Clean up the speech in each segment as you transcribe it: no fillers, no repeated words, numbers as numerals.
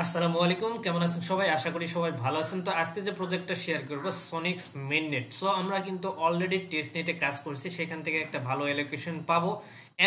আসসালামু আলাইকুম, কেমন আছেন সবাই? আশা করি সবাই ভালো আছেন। তো আজকে যে প্রজেক্টটা শেয়ার করব সনিক্স মেইননেট। সো আমরা কিন্তু অলরেডি টেস্ট নেটে কাজ করছি, সেখান থেকে একটা ভালো অ্যালোকেশন পাবো।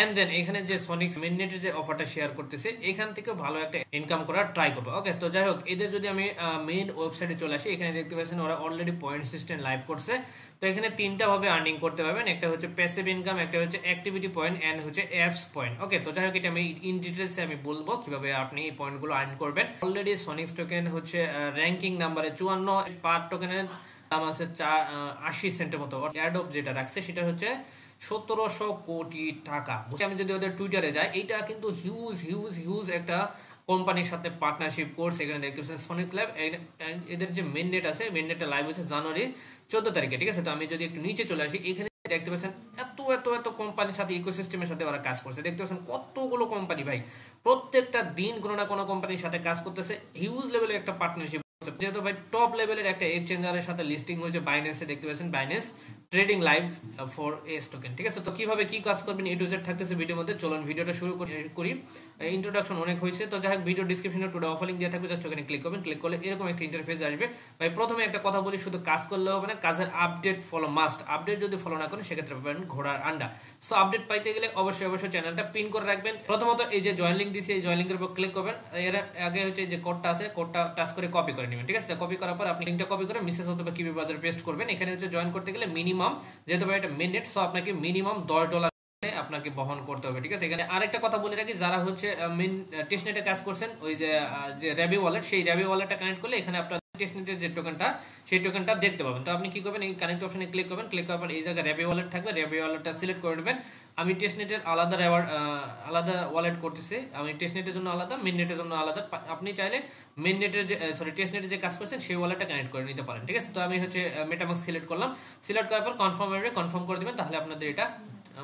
এন্ড দেন এখানে যে সনিক্স মেইননেটের যে অফারটা শেয়ার করতেছে, এখান থেকেও ভালো একটা ইনকাম করার ট্রাই করবো। ওকে, তো যাই হোক, এদের যদি আমি মেইন ওয়েবসাইটে চলে আসি, এখানে দেখতে পাচ্ছেন ওরা অলরেডি পয়েন্ট সিস্টেম লাইভ করছে। তো এখানে তিনটা ভাবে আর্নিং করতে পারবেন, একটা হচ্ছে প্যাসিভ ইনকাম, একটা হচ্ছে অ্যাক্টিভিটি পয়েন্ট, এন্ড হচ্ছে অ্যাপস পয়েন্ট। ওকে, তো যাই হোক, এটা আমি ইন ডিটেলসে আমি বলবো কিভাবে আপনি এই পয়েন্টগুলো আর্ন করবেন। অলরেডি সনিক্স টোকেন হচ্ছে র্যাঙ্কিং নাম্বারে 54, পার টোকেনের দাম আছে 80 সেন্টের মতো। অ্যাডোব যেটা রাখছে সেটা হচ্ছে 1700 কোটি টাকা। আমি যদি ওদের টুইটারে যাই, এইটা কিন্তু হিউজ হিউজ হিউজ একটা কোম্পানির সাথে পার্টনারশিপ কোর্স। এখানে দেখতে পাচ্ছেন সনিক ল্যাব। এদের যে মেন ডেট আছে, মেন ডেটটা লাইভ হচ্ছে জানুয়ারি 14 তারিখে। ঠিক আছে, তো আমি যদি একটু নিচে চলে আসি, এখানে দেখতে পাচ্ছেন এত এত এত কোম্পানির সাথে, ইকোসিস্টেমের সাথে ওরা কাজ করছে। দেখতে পাচ্ছেন কতগুলো কোম্পানি ভাই, প্রত্যেকটা দিন কোনো না কোনো কোম্পানির সাথে কাজ করতেছে। হিউজ লেভেলের একটা পার্টনারশিপ, যেহেতু ভাই টপ লেভেলের একটা এক্সচেঞ্জারের সাথে লিস্টিং হয়েছে বাইন্যান্সে। দেখতে পাচ্ছেন Binance trading live for S token. ঠিক আছে, তো কিভাবে কি কাজ করবেন এ টু জেড থাকতেছে ভিডিওর মধ্যে। চলুন ভিডিওটা শুরু করি। ইন্ট্রোডাকশন অনেক হয়েছে, তো যাই হোক, ভিডিও ডিসক্রিপশনে টুডে অফার লিংক দেওয়া থাকবে, জাস্ট ওখানে ক্লিক করবেন। ক্লিক করলে এরকম একটা ইন্টারফেস আসবে। ভাই প্রথমে একটা কথা বলি, শুধু কাজ করলে হবে না, কাজের আপডেট ফলো মাস্ট। আপডেট যদি ফলো না করেন সেক্ষেত্রে পাবেন ঘোড়ার আন্ডা। সো আপডেট পাইতে গেলে অবশ্যই অবশ্যই চ্যানেলটা পিন করে রাখবেন। প্রথমত এই যে জয়েন লিঙ্ক দিয়েছি, এই জয়েন লিঙ্কের উপর ক্লিক করবেন। এর আগে হচ্ছে যে কোডটা আছে, কোডটা টাচ করে কপি করে নেবেন। ঠিক আছে, কপি করার পর আপনি লিঙ্কটা কপি করে মেসেজ অথবা কিবি বাজারে পেস্ট করবেন। এখানে হচ্ছে জয়েন করতে গেলে মিনিমাম, যেহেতু ভাই এটা মিনিট, সো আপনাকে মিনিমাম $10 আপনাকে বহন করতে হবে। ঠিক আছে, এখানে আরেকটা কথা বলে রাখি, যারা হচ্ছে মেন টেস্টনেটে কাজ করছেন, ওই যে র্যাবি ওয়ালেট, সেই র্যাবি ওয়ালেটটা কানেক্ট করলে এখানে আপনার টেস্টনেটের যে টোকেনটা, সেই টোকেনটা দেখতে পাবেন। তো আপনি কি করবেন, এই কানেক্ট অপশনে ক্লিক করবেন। ক্লিক করার পর এই জায়গায় র্যাবি ওয়ালেট থাকবে, র্যাবি ওয়ালেটটা সিলেক্ট করে নেবেন। আমি টেস্টনেটের আলাদা ওয়ালেট করতেছি, আমি টেস্টনেটের জন্য আলাদা, মেননেটের জন্য আলাদা। আপনি চাইলে মেননেটের যে টেস্টনেটে যে কাজ করছেন সেই ওয়ালেটটা কানেক্ট করে নিতে পারেন। ঠিক আছে, তো আমি হচ্ছে মেটামাস্ক সিলেক্ট করলাম। সিলেক্ট করার পর কনফার্ম কনফার্ম করে দিবেন, তাহলে আপনাদের এটা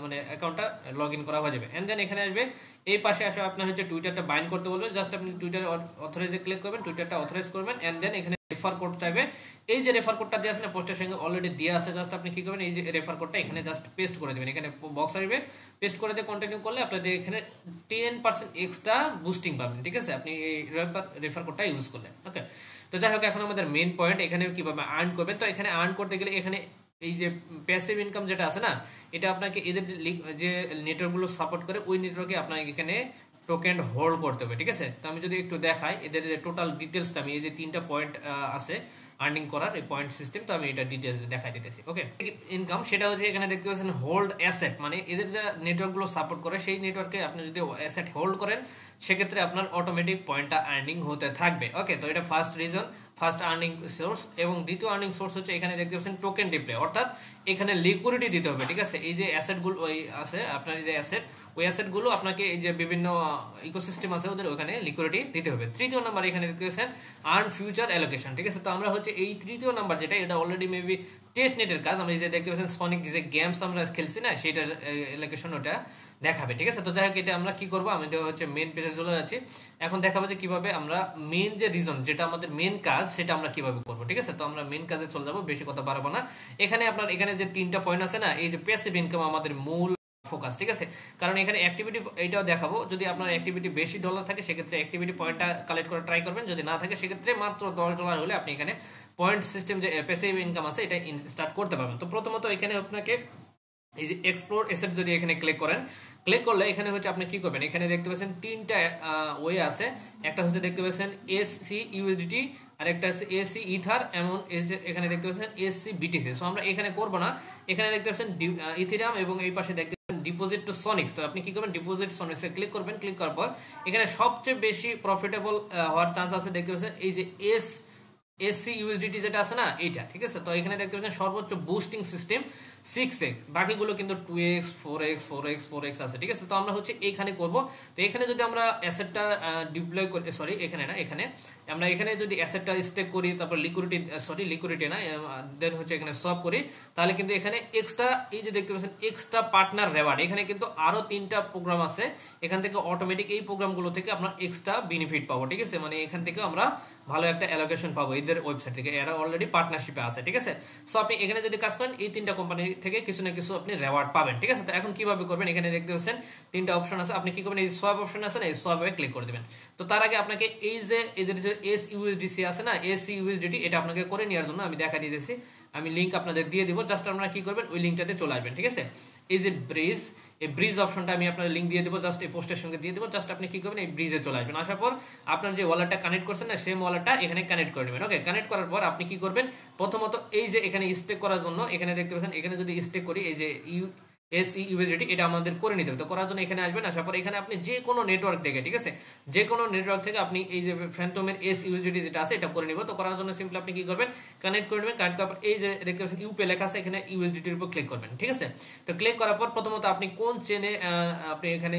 মানে অ্যাকাউন্টটা লগ ইন করা হয়ে যাবে। এন্ড দেন এখানে আসবে, এই পাশে আসে আপনার হচ্ছে টুইটারটা বাইন্ড করতে বলবে। জাস্ট আপনি টুইটার অথরাইজে ক্লিক করবেন, টুইটারটা অথরাইজ করবেন। এন্ড দেন এখানে রেফার কোড চাইবে। এই যে রেফার কোডটা দেওয়া আছে না, পোস্টের সঙ্গে অলরেডি দেওয়া আছে। জাস্ট আপনি কি করবেন, এই যে রেফার কোডটা এখানে জাস্ট পেস্ট করে দেবেন। এখানে বক্স আসবে, পেস্ট করে দিয়ে কন্টিনিউ করলে আপনাদের এখানে 10% এক্সট্রা বুস্টিং পাবেন। ঠিক আছে, আপনি এই রেফার কোডটা ইউজ করলেন। ওকে, তো যাই হোক, এখন আমাদের মেইন পয়েন্ট, এখানে কিভাবে আর্ন করবেন। তো এখানে আর্ন করতে গেলে এখানে এই যে প্যাসিভ ইনকাম যেটা আছে না, এটা আপনাকে এদের যে নেটওয়ার্কগুলো সাপোর্ট করে, ওই নেটওয়ার্কে আপনাকে এখানে টোকেন হোল্ড করতে হবে। ঠিক আছে, তো আমি যদি একটু দেখাই এদের যে টোটাল ডিটেলসটা, আমি এই যে তিনটা পয়েন্ট আছে আর্নিং করার, এই পয়েন্ট সিস্টেম, তো আমি এটা ডিটেলস দেখাই দিতেছি। ওকে, ইনকাম সেটা হচ্ছে এখানে দেখতে পাচ্ছেন হোল্ড অ্যাসেট, মানে এদের যে নেটওয়ার্কগুলো সাপোর্ট করে সেই নেটওয়ার্কে আপনি যদি অ্যাসেট হোল্ড করেন, সেক্ষেত্রে আপনার অটোমেটিক পয়েন্টটা আর্নিং হতে থাকবে। ওকে, তো এটা first reason, first earning source. এবং দ্বিতীয় আর্নিং সোর্স হচ্ছে এখানে দেখতে পাচ্ছেন টোকেন ডিপ্লে, অর্থাৎ এখানে লিকুইডিটি দিতে হবে। ঠিক আছে, এই যে অ্যাসেটগুলো ওই আছে, আপনার এই যে অ্যাসেট, ওই অ্যাসেটগুলো আপনাকে এই যে বিভিন্ন ইকোসিস্টেম আছে ওদের, ওখানে লিকুইডিটি দিতে হবে। তৃতীয় নাম্বার এখানে দেখতে পাচ্ছেন আর্ন ফিউচার অ্যালোকেশন। ঠিক আছে, তো আমরা হচ্ছে এই তৃতীয় নাম্বার যেটা, এটা অলরেডি মেবি টেস্ট নেটের কাজ। আমরা এই যে দেখতে পাচ্ছেন সনিক যে গেমস আমরা খেলছি না, সেটার অ্যালোকেশন ওটা দেখাবে। ঠিক আছে, তো যাই হোক, এটা আমরা কি করবো, আমি হচ্ছে মেন পেজে চলে যাচ্ছি। এখন দেখাবো যে কিভাবে আমরা মেন যে রিজন, যেটা আমাদের মেন কাজ, সেটা আমরা কিভাবে করবো। ঠিক আছে, তো আমরা মেন কাজে চলে যাবো, বেশি কথা বাড়াবো না। এখানে আপনার এখানে যে তিনটা পয়েন্ট আছে না, এই যে প্যাসিভ ইনকাম আমাদের মূল ফোকাস। ঠিক আছে, কারণ এখানে অ্যাক্টিভিটি এইটাও দেখাবো, যদি আপনার অ্যাক্টিভিটি বেশি ডলার থাকে সেক্ষেত্রে অ্যাক্টিভিটি পয়েন্টটা কালেক্ট করে ট্রাই করবেন। যদি না থাকে সেক্ষেত্রে মাত্র $10 হলে আপনি এখানে পয়েন্ট সিস্টেম যে প্যাসিভ ইনকাম আছে এটা স্টার্ট করতে পারবেন। তো প্রথমত এখানে আপনাকে এই যে এক্সপ্লোর এসেট যদি এখানে ক্লিক করেন, ক্লিক করলে এখানে হচ্ছে আপনি কি করবেন, এখানে দেখতে পাচ্ছেন তিনটা ওয়ে আছে। একটা হচ্ছে দেখতে পাচ্ছেন এসসি ইউএসডিটি, আর একটা আছে এসি ইথার, এমন এখানে দেখতে পাচ্ছেন এসসি বিটিসি। সো আমরা এখানে করব না, এখানে দেখতে পাচ্ছেন ইথেরিয়াম, এবং এই পাশে দেখতে পাচ্ছেন ডিপোজিট টু সনিক্স। তো আপনি কি করবেন, ডিপোজিট সনিক্সে ক্লিক করবেন। ক্লিক করার পর এখানে সবচেয়ে বেশি প্রফিটেবল হওয়ার চান্স আছে, দেখতে পাচ্ছেন এই যে এসসি ইউএসডিটি যেটা আছে না, এইটা। ঠিক আছে, তো এখানে দেখতে পাচ্ছেন সর্বোচ্চ বুস্টিং সিস্টেম 6x, বাকিগুলো কিন্তু 2x 4x 4x 4x আছে। ঠিক আছে, তো আমরা হচ্ছে এইখানে করব। তো এখানে যদি আমরা অ্যাসেটটা ডিপ্লয় করি, সরি এখানে না, এখানে আমরা এখানে যদি অ্যাসেটটা স্টেক করি, তারপর লিকুইডিটি না, দেন হচ্ছে এখানে সব করি, তাহলে কিন্তু এখানে এক্সট্রা, এই যে দেখতে পাচ্ছেন এক্সট্রা পার্টনার রেওয়ার্ড, এখানে কিন্তু আরো তিনটা প্রোগ্রাম আছে। এখান থেকে অটোমেটিক এই প্রোগ্রামগুলো থেকে আমরা এক্সট্রা বেনিফিট পাবো। ঠিক আছে, মানে এখান থেকে আমরা ভালো একটা অ্যালোকেশন পাবো এদের ওয়েবসাইট থেকে, এরা অলরেডি পার্টনারশিপে আছে। ঠিক আছে, সো আপনি এখানে যদি কাজ করেন, এই তিনটা কোম্পানির থেকে কিছু না কিছু আপনি রেওয়ার্ড পাবেন, ঠিক আছে। তো এখন কিভাবে করবেন, এখানে দেখতে পাচ্ছেন তিনটা অপশন আছে, আপনি কি করবেন, এই সোয়াপ অপশন আছে না, এই সোয়াপে ক্লিক করে দিবেন। তো তার আগে আপনাকে এই যে এদের যে SUSDC আছে না, SUSDT, এটা আপনাকে করে নেওয়ার জন্য আমি দেখা দিতেছি, আমি লিংক আপনাদের দিয়ে দিব, জাস্ট আপনারা কি করবেন, ওই লিংকটাতে চলে আসবেন, ঠিক আছে। এই যে ব্রিজ, এই ব্রিজ অপশনটা আমি আপনার লিংক দিয়ে দেবো, জাস্ট এই পোস্টের সঙ্গে দিয়ে দেবো, জাস্ট আপনি কি করবেন, এই ব্রিজে চলে আসবেন। আসার পর আপনার যে ওয়ালেটটা কানেক্ট করছেন না, সেম ওয়ালেটটা এখানে কানেক্ট করে নেবেন। ওকে, কানেক্ট করার পর আপনি কি করবেন, প্রথমত এই যে এখানে স্টেক করার জন্য এখানে দেখতে পাচ্ছেন, এখানে যদি স্টেক করি, এই যে SUSDT এটা আমাদের করে নিতে হবে। তো করার জন্য এখানে আসবেন, আসার পর এখানে আপনি যে কোনো নেটওয়ার্ক থেকে, ঠিক আছে, যে কোনো নেটওয়ার্ক থেকে আপনি এই যে ফ্যান্টমের SUSDT যেটা আছে এটা করে নিব। তো করার জন্য সিম্পলি আপনি কি করবেন, কানেক্ট করে নেবেন। কানেক্ট করার পর এই যে দেখতে পাচ্ছেন ইউপে লেখা আছে, এখানে USDT এর উপর ক্লিক করবেন, ঠিক আছে। তো ক্লিক করার পর প্রথমত আপনি কোন চেনে আপনি এখানে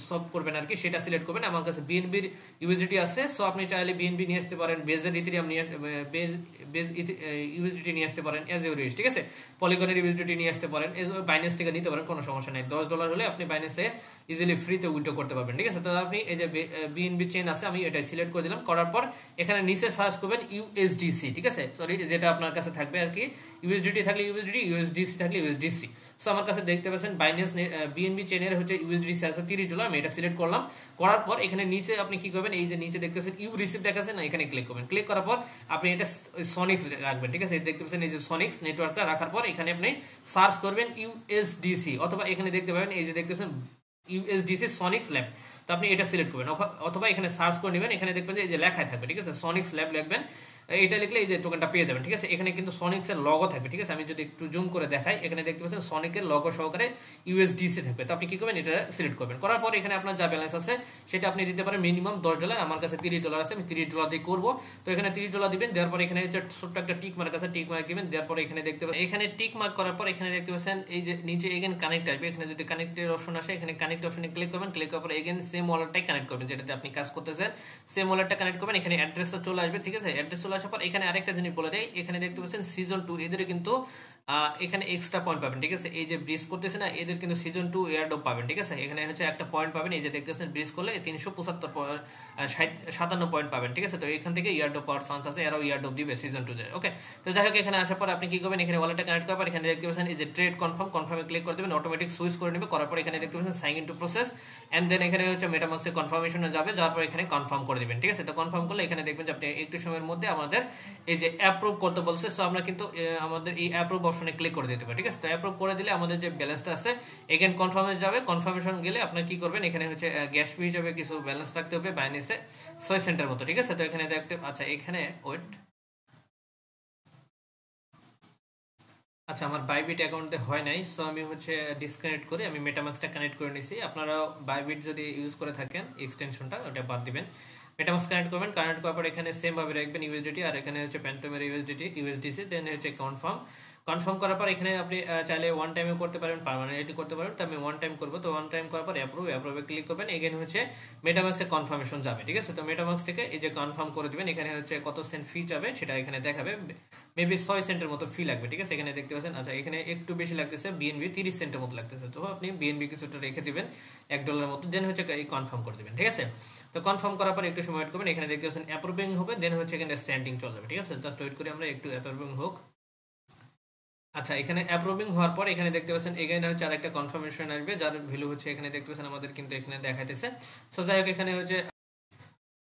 সব করবেন আর কি, সেটা সিলেক্ট করবেন। আমার কাছে BNB এর USDT আছে, সো আপনি চাইলে BNB নিয়ে আসতে পারেন, বেজের ইথেরিয়াম নিয়ে বেজ USDT নিয়ে আসতে পারেন, এজ ইউর উইশ, ঠিক আছে। পলিগনের USDT নিয়ে আসতে পারেন, বাইন্যান্স থেকে নিতে পারেন, কোনো সমস্যা নেই। $10 হলে আপনি বাইন্যান্সে ইজিলি ফ্রিতে উইথড্র করতে পারবেন, ঠিক আছে। তো আপনি এই যে BNB চেইন আছে, আমি এটা সিলেক্ট করে দিলাম। করার পর এখানে নিচে সার্চ করবেন USDC, ঠিক আছে, সরি, যেটা আপনার কাছে থাকবে আর কি, USDT থাকলে USDT, USDC থাকলে USDC। সো আমার কাছে দেখতে পাচ্ছেন বাইন্যান্স BNB চেইনের হচ্ছে USDC আছে $30, আমি এটা সিলেক্ট করলাম। করার পর এখানে নিচে আপনি কি করবেন, এই যে নিচে দেখতে পাচ্ছেন ইউ রিসিভ দেখাচ্ছে না, এখানে ক্লিক করবেন। ক্লিক করার পর আপনি এটা সনিক্স রাখবেন, ঠিক আছে। দেখতে পাচ্ছেন এই যে সনিক্স নেটওয়ার্কটা রাখার পর এখানে আপনি সার্চ করবেন USDC, অথবা এখানে দেখতে পাবেন এই যে দেখতে পাচ্ছেন USDC সনিক্স ল্যাব, তো আপনি এটা সিলেক্ট করবেন, অথবা এখানে সার্চ করে নেবেন, এখানে দেখবেন যে এই যে লেখায় থাকবে, ঠিক আছে, সনিক্স ল্যাব লিখবেন। এটা লিখলে এই যে টোকেনটা পেয়ে যাবেন, ঠিক আছে। এখানে কিন্তু সনিক্স এর লগো থাকবে, ঠিক আছে। আমি যদি একটু জুম করে দেখাই, এখানে দেখতে পাচ্ছেন সনিকের লগো সহকারে USDC থাকবে। তো আপনি কি করবেন, এটা সিলেক্ট করবেন। করার পর এখানে আপনার যা ব্যালেন্স আছে সেটা আপনি দিতে পারেন মিনিমাম $10, আমার কাছে $30 আছে, আমি $30 দিয়ে করবো। তো এখানে $30 দিবেন, দেওয়ার পর এখানে হচ্ছে ছোট্ট একটা টিক মার্ক আছে, টিক মার্ক দিবেন। দেওয়ার পর এখানে দেখতে পাচ্ছেন, এখানে টিক মার্ক করার পর এখানে দেখতে পাচ্ছেন এই যে নিচে এগেন কানেক্ট আসবে, এখানে যদি কানেক্টের অপশন আসে, এখানে কানেক্ট অপশনে ক্লিক করবেন। ক্লিক করার পর এগেন সেম ওয়ালেটটাই কানেক্ট করবেন, যেটাতে আপনি কাজ করতেছেন, সেম ওয়ালেটটা কানেক্ট করবেন। এখানে অ্যাড্রেসটা চলে আসবে, ঠিক আছে। অ্যাড্রেস চলে আসার পর এখানে আরেকটা জিনিস বলে দেয়, এখানে দেখতে পাচ্ছেন সিজন 2 এদের কিন্তু এখানে এক্সট্রা পয়েন্ট পাবেন, ঠিক আছে। এই যে ব্রিজ করতেছে না, এদের কিন্তু সিজন 2 এয়ারড্রপ পাবেন, ঠিক আছে। এখানে হচ্ছে একটা পয়েন্ট পাবেন, এই যে দেখতে পাচ্ছেন ব্রিজ করলে 357 পয়েন্ট পাবেন, ঠিক আছে। তো এখান থেকে এয়ারড্রপ পাওয়ার চান্স আছে, এরাও এয়ারড্রপ দিবে সিজন 2 তে। ওকে, তো যাই হোক এখানে আসার পর আপনি কি করবেন, এখানে ওয়ালেটটা কানেক্ট করার পর এখানে দেখতে পাচ্ছেন এই যে ট্রেড কনফার্মে ক্লিক করে দেবেন, অটোমেটিক সুইচ করে নেবে। করার পর এখানে দেখতে পাচ্ছেন sign in to process, and then এখানে হচ্ছে মেটামাক্সে কনফার্মেশনে যাবে, যাওয়ার পর এখানে কনফার্ম করে দিবেন, ঠিক আছে। তো কনফার্ম করলে এখানে দেখবেন যে আপনি একটু সময়ের মধ্যে আমাদের এই যে অ্যাপ্রুভ করতে বলছে, সো আমরা কিন্তু আমাদের এই অ্যাপ্রুভ অপশনে ক্লিক করে দিতে পারি, ঠিক আছে। তো অ্যাপ্রুভ করে দিলে আমাদের যে ব্যালেন্সটা আছে এগেন কনফার্মে যাবে। কনফার্মেশন গেলে আপনি কি করবেন, এখানে হচ্ছে গ্যাস ফি হিসেবে কিছু ব্যালেন্স রাখতে হবে বাইন্যান্সে 6 সেন্টের মতো, ঠিক আছে। তো এখানে দেখতে, আচ্ছা এখানে ওয়েট, আচ্ছা আমার বাইবিট অ্যাকাউন্টে হয় নাই, সো আমি হচ্ছে ডিসকানেক্ট করে আমি মেটামাক্সটা কানেক্ট করে নিছি। আপনারা বাইবিট যদি ইউজ করে থাকেন এক্সটেনশনটা, ওটা বাদ দিবেন। মেটামাক্স কানেক্ট করবেন, কানেক্ট করার পর এখানে সেম ভাবে রাখবেন USDT, আর এখানে হচ্ছে প্যান্টমের USDC, দেন হচ্ছে কনফার্ম করার পর এখানে আপনি চাইলে ওয়ান টাইমে করতে পারেন, পার্মানেন্টলি করতে পারেন। তো আমি ওয়ান টাইম করবো, তো ওয়ান টাইম করার পর অ্যাপ্রুভে ক্লিক করবেন। এগেন হচ্ছে মেটামাক্সে কনফার্মেশন যাবে, ঠিক আছে। তো মেটামাক্স থেকে এই যে কনফার্ম করে দিবেন, এখানে হচ্ছে কত সেন্ট ফি যাবে সেটা এখানে দেখাবে, মেবি 6 সেন্টের মতো ফি লাগবে, ঠিক আছে। এখানে দেখতে পাচ্ছেন, আচ্ছা এখানে একটু বেশি লাগতেছে, BNB 30 সেন্টের মতো লাগতেছে, তো আপনি BNB কিছুটা রেখে দিবেন $1 মতো, দেন হচ্ছে এই কনফার্ম করে দিবেন, ঠিক আছে। তো কনফার্ম করার পর একটু সময় ওয়েট করবেন, এখানে দেখতে পাচ্ছেন অ্যাপ্রুভিং হবে, দেন হচ্ছে এখানে সেন্ডিং চলে যাবে, ঠিক আছে। জাস্ট ওয়েট করি আমরা একটু, অ্যাপ্রুভিং হোক। আচ্ছা এখানে অ্যাপ্রুভিং হওয়ার পর এখানে দেখতে পাচ্ছেন এখানে হচ্ছে আরেকটা কনফার্মেশন আসবে, যার ভ্যালু হচ্ছে এখানে দেখতে পাচ্ছেন আমাদের কিন্তু এখানে দেখাইতেছে। সো যাই হোক এখানে হচ্ছে,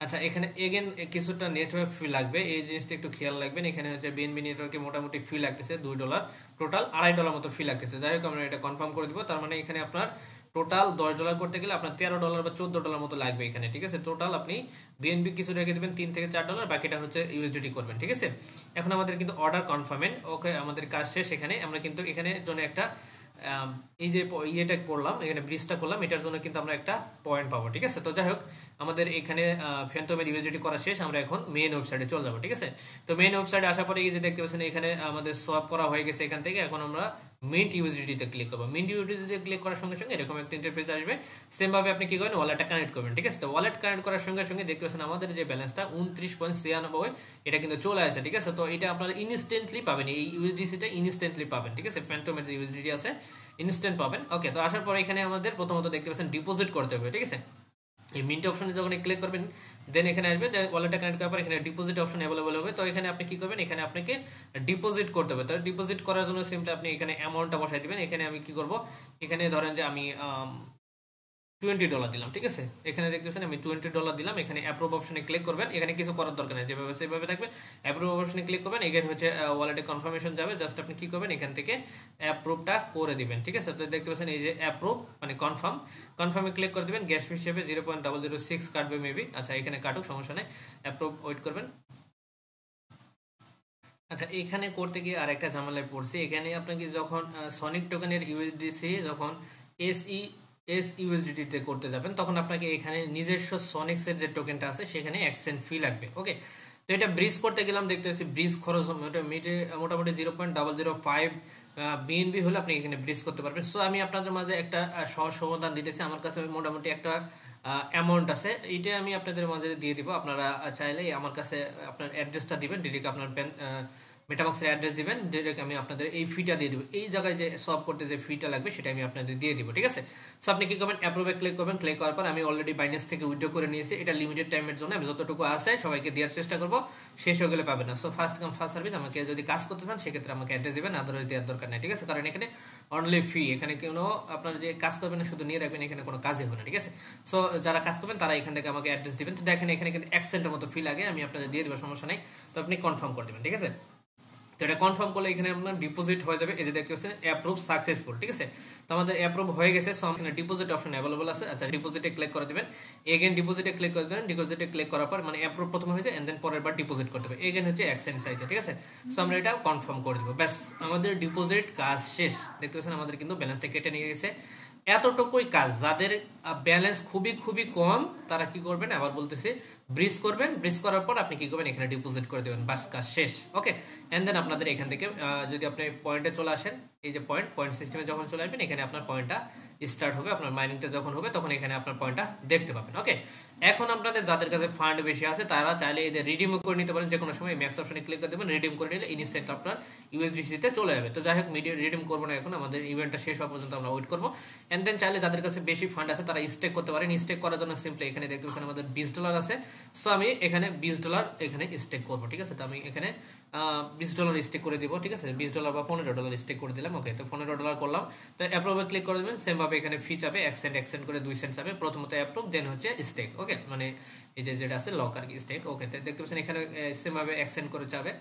আচ্ছা এখানে এগেন কিছুটা নেটওয়ার্ক ফি লাগবে, এই জিনিসটা একটু খেয়াল রাখবেন। এখানে হচ্ছে BNB নেটওয়ার্কে মোটামুটি ফি লাগতেছে $2, টোটাল $2.5 মতো ফি লাগতেছে। যাই হোক আমরা এটা কনফার্ম করে দিব। তার মানে এখানে আপনার টোটাল $10 করতে গেলে আপনার $13 বা $14 মতো লাগবে এখানে, ঠিক আছে। টোটাল আপনি BNB কিছু রেখে দেবেন $3 থেকে $4, বাকিটা হচ্ছে USDT করবেন, ঠিক আছে। এখন আমাদের কিন্তু অর্ডার কনফার্মেন্ট, ওকে আমাদের কাজ শেষ। এখানে আমরা কিন্তু এখানে জন্য একটা এই যে ইয়েটা করলাম, এখানে ব্রিজটা করলাম, এটার জন্য কিন্তু আমরা একটা পয়েন্ট পাবো, ঠিক আছে। তো যাই হোক আমাদের এখানে ফ্যান্টমের USDT করা শেষ, আমরা এখন মেইন ওয়েবসাইটে চলে যাবো, ঠিক আছে। তো মেইন ওয়েবসাইটে আসার পরে এই যে দেখতে পাচ্ছেন এখানে আমাদের সোয়াপ করা হয়ে গেছে এখান থেকে। এখন আমরা মিন্ট USDT তে ক্লিক করবো। মিন্ট USDT তে ক্লিক করার সঙ্গে সঙ্গে এরকম একটা ইন্টারফেস আসবে, সেম ভাবে আপনি কি করবেন, ওয়ালেটটা কানেক্ট করবেন, ঠিক আছে। তো ওয়ালেট কানেক্ট করার সঙ্গে সঙ্গে দেখতে পাচ্ছেন আমাদের যে ব্যালেন্সটা 29.96 এটা কিন্তু চলে আসে, ঠিক আছে। তো এটা আপনারা ইনস্ট্যান্টলি পাবেন, এই USDC-টা ইনস্ট্যান্টলি পাবেন, ঠিক আছে। ফ্যান্টমের যে USDT আছে ইনস্ট্যান্ট পাবেন। ওকে, তো আসার পর এখানে আমাদের প্রথমত দেখতে পাচ্ছেন ডিপোজিট করতে হবে, ঠিক আছে। এই মিন্ট অপশনে যখন ক্লিক করবেন, দেন এখানে আসবে, ওয়ালেটে কানেক্ট করার পর এখানে ডিপোজিট অপশন অ্যাভেলেবল হবে। তো এখানে আপনি কি করবেন, এখানে আপনাকে ডিপোজিট করতে হবে। তো ডিপোজিট করার জন্য সিম্পলি আপনি এখানে অ্যামাউন্টটা বসাই দিবেন। এখানে আমি কি করব, এখানে ধরেন যে আমি $20 দিলাম, ঠিক আছে। এখানে দেখতেছেন আমি $20 দিলাম। এখানে অ্যাপ্রুভ অপশনে ক্লিক করবেন। এখানে কিছু করার দরকার নেই, যেভাবে সেভাবে থাকবে। অ্যাপ্রুভ অপশনে ক্লিক করবেন। এখানে হচ্ছে ওয়ালেটে কনফার্মেশন যাবে, জাস্ট আপনি কি করবেন, এখান থেকে অ্যাপ্রুভটা করে দিবেন, ঠিক আছে। তো দেখতে পাচ্ছেন এই যে অ্যাপ্রুভ মানে কনফার্মে ক্লিক করে দিবেন। গ্যাস ফি হিসেবে 0.006 কাটবে মেবি। আচ্ছা, এখানে কাটুক, সমস্যা নেই। অ্যাপ্রুভ ওয়েট করবেন। আচ্ছা, এখানে করতে গিয়ে আর একটা ঝামেলায় পড়ছি। এখানে আপনাকে যখন সনিক টোকেনের ইউএসডিসি যখন এস ইউএসডিটি তে করতে যাবেন, তখন আপনাকে এখানে নিজস্ব সনিক্সের যে টোকেনটা আছে সেখানে এক্সচেঞ্জ ফি লাগবে। ওকে, তো এটা ব্রিজ করতে গেলাম, দেখতে পাচ্ছি ব্রিজ খরচ মোটামুটি 0.005 বিএনবি হলে আপনি এখানে ব্রিজ করতে পারবেন। সো আমি আপনাদের মাঝে একটা সহজ সমাধান দিতেছি। আমার কাছে মোটামুটি একটা অ্যামাউন্ট আছে, এইটা আমি আপনাদের মাঝে দিয়ে দিব। আপনারা চাইলে আমার কাছে আপনার অ্যাড্রেসটা দিবেন, ডিরেক্ট আপনার মেটাবক্সের অ্যাড্রেস দিবেন, ডিরেক্ট আমি আপনাদের এই ফিটা দিয়ে দিব। এই জায়গায় যে সব করতে যে ফিটা লাগবে সেটা আমি আপনাদের দিয়ে দিব, ঠিক আছে। সো আপনি কি করবেন, অ্যাপ্রুভে ক্লিক করবেন। ক্লিক করার পর আমি অলরেডি বাইন্যান্স থেকে উইথড্র করে নিয়েছি। এটা লিমিটেড টাইমের জন্য, আমি যতটুকু আছে সবাইকে দেওয়ার চেষ্টা করব, শেষ হয়ে গেলে পাবেন না। So first come first service, আমাকে যদি কাজ করতে চান সেক্ষেত্রে আমাকে অ্যাড্রেস দিবেন, আদারওয়াইজ দেওয়ার দরকার নেই, ঠিক আছে। কারণ এখানে অনলি ফি, এখানে কোনো আপনার যে কাজ করবেন শুধু নিয়ে রাখবেন, এখানে কোনো কাজই হবে না, ঠিক আছে। সো যারা কাজ করবেন তারা এখান থেকে আমাকে অ্যাড্রেস দিবেন। তো দেখেন এখানে কিন্তু 1 সেন্টের মতো ফি লাগে, আমি আপনাদের দিয়ে দেবো, সমস্যা নেই। তো আপনি কনফার্ম করে দেবেন, ঠিক আছে। তো এটা কনফার্ম করলে এখানে আপনার ডিপোজিট হয়ে যাবে। এই যে দেখতে পাচ্ছেন অ্যাপ্রুভ সাকসেসফুল, ঠিক আছে। তো আমাদের অ্যাপ্রুভ হয়ে গেছে। সো এখানে ডিপোজিট অপশন অ্যাভেলেবল আছে। আচ্ছা, ডিপোজিটে ক্লিক করে দিবেন। এগেন ডিপোজিটে ক্লিক করে দেবেন। ডিপোজিটে ক্লিক করার পর মানে অ্যাপ্রুভ প্রথমে হয়েছে, এন্ড দেন পরের বার ডিপোজিট করতে হবে। এগেন হচ্ছে এক্সচেঞ্জ চাইছে, ঠিক আছে। সো আমরা এটা কনফার্ম করে দিব, ব্যাস আমাদের ডিপোজিট কাজ শেষ। দেখতে পাচ্ছেন আমাদের কিন্তু ব্যালেন্সটা কেটে নিয়ে গেছে। এতটুকুই কাজ। যাদের ব্যালেন্স খুবই খুবই কম তারা কি করবেন, আবার বলতেছি, ব্রিজ করবেন। ব্রিজ করার পর আপনি কি করবেন, এখানে ডিপোজিট করে দেবেন, বাস কাজ শেষ। ওকে, এন্ড দেন আপনাদের এখান থেকে যদি আপনি পয়েন্টে চলে আসেন, এই যে পয়েন্ট সিস্টেমে যখন চলে আসবেন, এখানে আপনার পয়েন্টটা স্টার্ট হবে। আপনার মাইনিংটা যখন হবে তখন এখানে আপনার পয়েন্টটা দেখতে পাবেন। ওকে, এখন আপনাদের যাদের কাছে ফান্ড বেশি আছে তারা চাইলে এই যে রিডিম করে নিতে পারেন। যে কোনো সময় ম্যাক্স অপশনে ক্লিক করে দেবেন, রিডিম করে নিলে ইনস্ট্যান্ট আপনার ইউএসডিসিতে চলে যাবে। তো যাই হোক, রিডিম করবো না এখন, আমাদের ইভেন্টটা শেষ হওয়া পর্যন্ত আমরা ওয়েট করবো। এন্ড দেন চাইলে যাদের কাছে বেশি ফান্ড আছে তারা স্টেক করতে পারেন। স্টেক করার জন্য সিম্পলি এখানে দেখতে পাচ্ছেন আমাদের $20 আছে। সো আমি এখানে $20 এখানে স্টেক করবো, ঠিক আছে। তো আমি এখানে $20 স্টেক করে দিব, ঠিক আছে। $20 বা $15 স্টেক করে দিলাম। ওকে, তো $15 করলাম। তো অ্যাপ্রুভে ক্লিক করে দেবেন। সেম ভাবে এখানে ফি চাবে 1 সেন্ট করে 2 সেন্ট চাবে। প্রথমত অ্যাপ্রুভ, দেন হচ্ছে স্টেক। ওকে, মানে এই যে যেটা আছে লক আর কি, স্টেক। ওকে, তো দেখতে পাচ্ছেন এখানে সেম ভাবে 1 সেন্ট করে চাবে।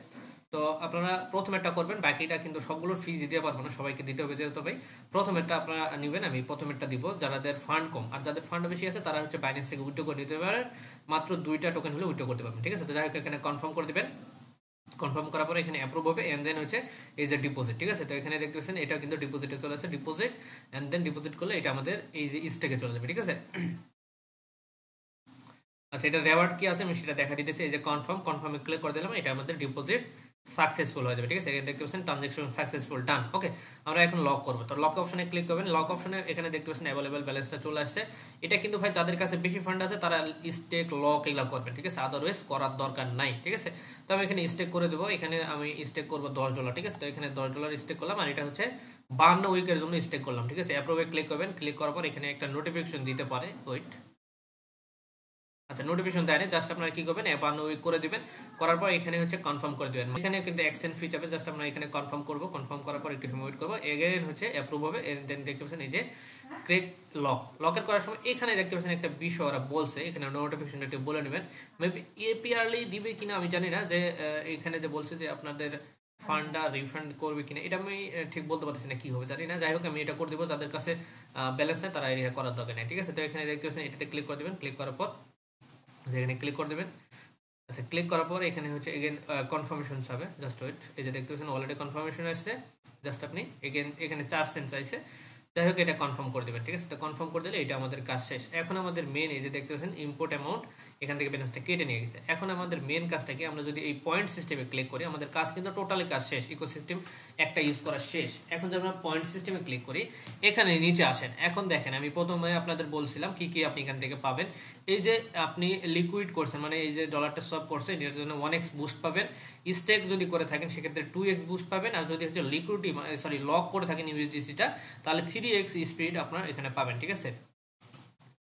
তো আপনারা প্রথমেরটা করবেন, বাকিটা কিন্তু সবগুলোর ফি দিতে পারবো না, সবাইকে দিতে হবে যেহেতু। ভাই প্রথমেরটা আপনারা নেবেন, আমি প্রথমেরটা দিব। যাদের ফান্ড কম আর যাদের ফান্ড বেশি আছে তারা হচ্ছে বাইন্যান্স থেকে উইথড্র করে নিতে পারেন। মাত্র 2টা টোকেন হলে উইথড্র করতে পারবেন, ঠিক আছে। তো যাই হোক, এখানে কনফার্ম করে দিবেন। কনফার্ম করার পরে এখানে অ্যাপ্রুভ হবে, এন্ড দেন হচ্ছে এই যে ডিপোজিট, ঠিক আছে। তো এখানে দেখতে পাচ্ছেন এটা কিন্তু ডিপোজিটে চলে আসে, ডিপোজিট, এন্ড দেন ডিপোজিট করলে এটা আমাদের এই যে স্টেকে চলে যাবে, ঠিক আছে। আচ্ছা, এটা রেওয়ার্ড কি আছে আমি সেটা দেখা দিতেছি। এই যে কনফার্মে ক্লিক করে দিলাম, এটা আমাদের ডিপোজিট সাকসেসফুল হয়ে যাবে, ঠিক আছে। এখানে দেখতে পাচ্ছেন ট্রানজাকশন সাকসেসফুল, ডান। ওকে, আমরা এখন লক করবো। তো লক অপশনে ক্লিক করবেন। লক অপশনে এখানে দেখতে পাচ্ছেন অ্যাভেলেবল ব্যালেন্সটা চলে আসছে। এটা কিন্তু ভাই যাদের কাছে বেশি ফান্ড আছে তারা স্টেক লক এগুলো করবেন, ঠিক আছে। আদারওয়াইজ করার দরকার নাই, ঠিক আছে। তো আমি এখানে স্টেক করে দেবো। এখানে আমি স্টেক করবো $10, ঠিক আছে। তো এখানে $10 স্টেক করলাম, আর এটা হচ্ছে 52 উইকের জন্য স্টেক করলাম, ঠিক আছে। অ্যাপ্রুভে ক্লিক করবেন। ক্লিক করার পর এখানে একটা নোটিফিকেশন দিতে পারে, ওয়েট। আচ্ছা, নোটিফিকেশন দেয় না, জাস্ট আপনারা কি করবেন, 52 উইক করে দিবেন। করার পর এখানে হচ্ছে কনফার্ম করে দিবেন। এখানে কিন্তু এক্সচেঞ্জ ফি চাবে, জাস্ট আমরা এখানে কনফার্ম করব। কনফার্ম করার পর একটু সময় ওয়েট করবো। এগেইন হচ্ছে অ্যাপ্রুভ হবে, দেন দেখতে পাচ্ছেন এই যে ক্রেক লকের করার সময় এখানে দেখতে পাচ্ছেন একটা বিষয় ওরা বলছে, এখানে নোটিফিকেশন একটু বলে নেবেন। মেবি এপিআরলি দিবে কিনা আমি জানি না, যে এখানে যে বলছে যে আপনাদের ফান্ডটা রিফান্ড করবে কিনা, এটা আমি ঠিক বলতে পারতেছি না, কি হবে জানি না। যাই হোক, আমি এটা করে দেবো। যাদের কাছে ব্যালেন্স নেই তারা এটা করার দরকার নেই, ঠিক আছে। তো এখানে দেখতে পাচ্ছেন এটাতে ক্লিক করে দেবেন। ক্লিক করার পর এখানে ক্লিক করে দেবেন। আচ্ছা, ক্লিক করার পর এখানে হচ্ছে এগেন কনফার্মেশন চাবে, জাস্ট ওয়েট। এই যে দেখতে পাচ্ছেন অলরেডি কনফার্মেশন আসছে, জাস্ট আপনি এগেন এখানে 4 সেন্ট চাইছে। যাই হোক, এটা কনফার্ম করে দেবেন, ঠিক আছে। তো কনফার্ম করে দিলে এটা আমাদের কাজ শেষ। এখন আমাদের মেন এই যে দেখতে পাচ্ছেন ইম্পোর্ট অ্যামাউন্ট, এখান থেকে ব্যালেন্সটা কেটে নিয়ে গেছে। এখন আমাদের মেন কাজটা কি, আমরা যদি এই পয়েন্ট সিস্টেমে ক্লিক করি আমাদের কাজ কিন্তু টোটালি কাজ শেষ, ইকোসিস্টেম একটা ইউজ করা শেষ। এখন যদি আমরা পয়েন্ট সিস্টেমে ক্লিক করি, এখানে নিচে আসেন। এখন দেখেন আমি প্রথমে আপনাদের বলছিলাম কি কি আপনি এখান থেকে পাবেন। এই যে আপনি লিকুইড করছেন, মানে এই যে ডলারটা সব করছেন, এটার জন্য 1x বুস্ট পাবেন। স্টেক যদি করে থাকেন সেক্ষেত্রে 2x বুস্ট পাবেন। আর যদি হচ্ছে লিকুইডিটি সরি লক করে থাকেন ইউএসডিসিটা, তাহলে 3x স্পিড আপনার এখানে পাবেন, ঠিক আছে।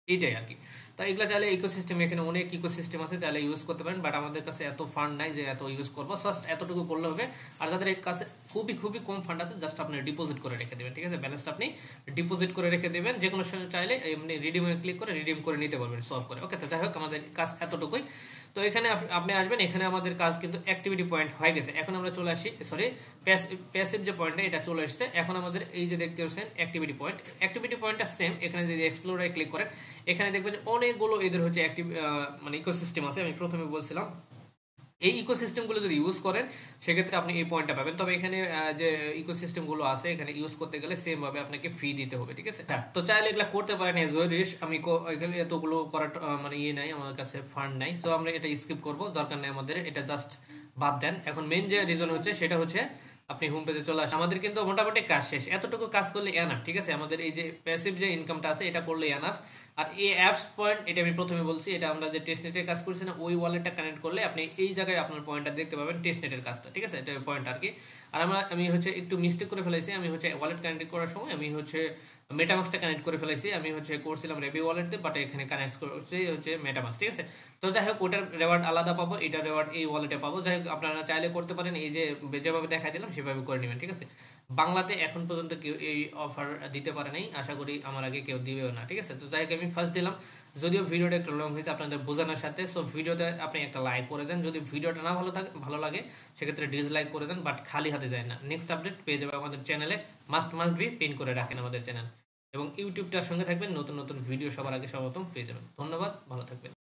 এইটাই আর কি। তো এগুলো চাইলে ইকোসিস্টেম, এখানে অনেক ইকোসিস্টেম আছে, চাইলে ইউজ করতে পারেন, বাট আমাদের কাছে এত ফান্ড নাই যে এত ইউজ করবো, জাস্ট এতটুকু করলে হবে। আর যাদের কাছে খুবই খুবই কম ফান্ড আছে, জাস্ট আপনি ডিপোজিট করে রেখে দেবেন, ঠিক আছে, ব্যালেন্সটা আপনি ডিপোজিট করে রেখে দেবেন, যে কোনো সময় চাইলে এমনি রিডিমে ক্লিক করে রিডিম করে নিতে পারবেন সলভ করে। ওকে, তো যাই হোক আমাদের কাজ এতটুকুই। তো এখানে আপনি আসবেন, এখানে আমাদের কাজ কিন্তু অ্যাক্টিভিটি পয়েন্ট হয়ে গেছে। এখন আমরা চলে আসি, সরি, প্যাসিভ যে পয়েন্টটা এটা চলে এসেছে। এখন আমাদের এই যে দেখতে পাচ্ছেন অ্যাক্টিভিটি পয়েন্টটা সেম। এখানে যদি এক্সপ্লোরে ক্লিক করেন, এখানে দেখবেন অনেকগুলো এদের হচ্ছে অ্যাক্টিভ মানে ইকোসিস্টেম আছে। আমি প্রথমে বলছিলাম এই ইকোসিস্টেমগুলো যদি ইউজ করেন সেক্ষেত্রে আপনি এই পয়েন্টটা পাবেন। তবে এখানে যে ইকোসিস্টেমগুলো আছে এখানে ইউজ করতে গেলে সেম ভাবে আপনাকে ফি দিতে হবে, ঠিক আছে। তো চাইলে এগুলো করতে পারেন এজ ওয়েল। আমি এখানে এতগুলো করার মানে ইয়ে নাই, আমার কাছে ফান্ড নাই, সো আমরা এটা স্কিপ করব, দরকার নেই আমাদের, এটা জাস্ট বাদ দেন। এখন মেইন যে রিজন হচ্ছে সেটা হচ্ছে আপনি হোম পেজে চলে আসেন। আমাদের কিন্তু মোটামুটি কাজ শেষ, এতটুকু কাজ করলে এনাফ, ঠিক আছে। আমাদের এই যে প্যাসিভ যে ইনকামটা আছে এটা করলে এনাফ। আর এই অ্যাপস পয়েন্ট, এটা আমি প্রথমে বলছি, এটা আমরা যে টেস্টনেটের কাজ করছি না, ওই ওয়ালেটটা কানেক্ট করলে আপনি এই জায়গায় আপনার পয়েন্টটা দেখতে পাবেন, টেস্টনেটের কাজটা, ঠিক আছে, এটা পয়েন্ট আর কি। আর আমি হচ্ছে একটু মিস্টেক করে ফেলেছি, আমি হচ্ছে ওয়ালেট কানেক্ট করার সময় আমি হচ্ছে মেটামাক্সটা কানেক্ট করে ফেলেছি। আমি হচ্ছে করছিলাম রেবি ওয়ালেট দিয়ে, বাট এখানে কানেক্ট করছি হচ্ছে মেটামাক্স, ঠিক আছে। তো যাই হোক ওটার রেওয়ার্ড আলাদা পাবো, এটা রেওয়ার্ড এই ওয়ালেটে পাবো। যাই হোক আপনারা চাইলে করতে পারেন, এই যে যেভাবে দেখাই দিলাম সেভাবে করে নেবেন, ঠিক আছে। বাংলাতে এখন পর্যন্ত কেউ এই অফার দিতে পারে নাই, আশা করি আমার আগে কেউ দিবেও না, ঠিক আছে। তো যাই হোক আমি ফার্স্ট দিলাম, যদিও ভিডিওটা একটু লং হয়েছে আপনাদের বোঝানোর সাথে। সো ভিডিওতে আপনি একটা লাইক করে দেন, যদি ভিডিওটা না ভালো লাগে সেক্ষেত্রে ডিসলাইক করে দেন, বাট খালি হাতে যায় না। নেক্সট আপডেট পেয়ে যাবে আমাদের চ্যানেলে, মাস্ট বি পিন করে রাখেন আমাদের চ্যানেল, এবং ইউটিউবটার সঙ্গে থাকবেন, নতুন নতুন ভিডিও সবার আগে সর্বপ্রথম পেয়ে যাবেন। ধন্যবাদ, ভালো থাকবেন।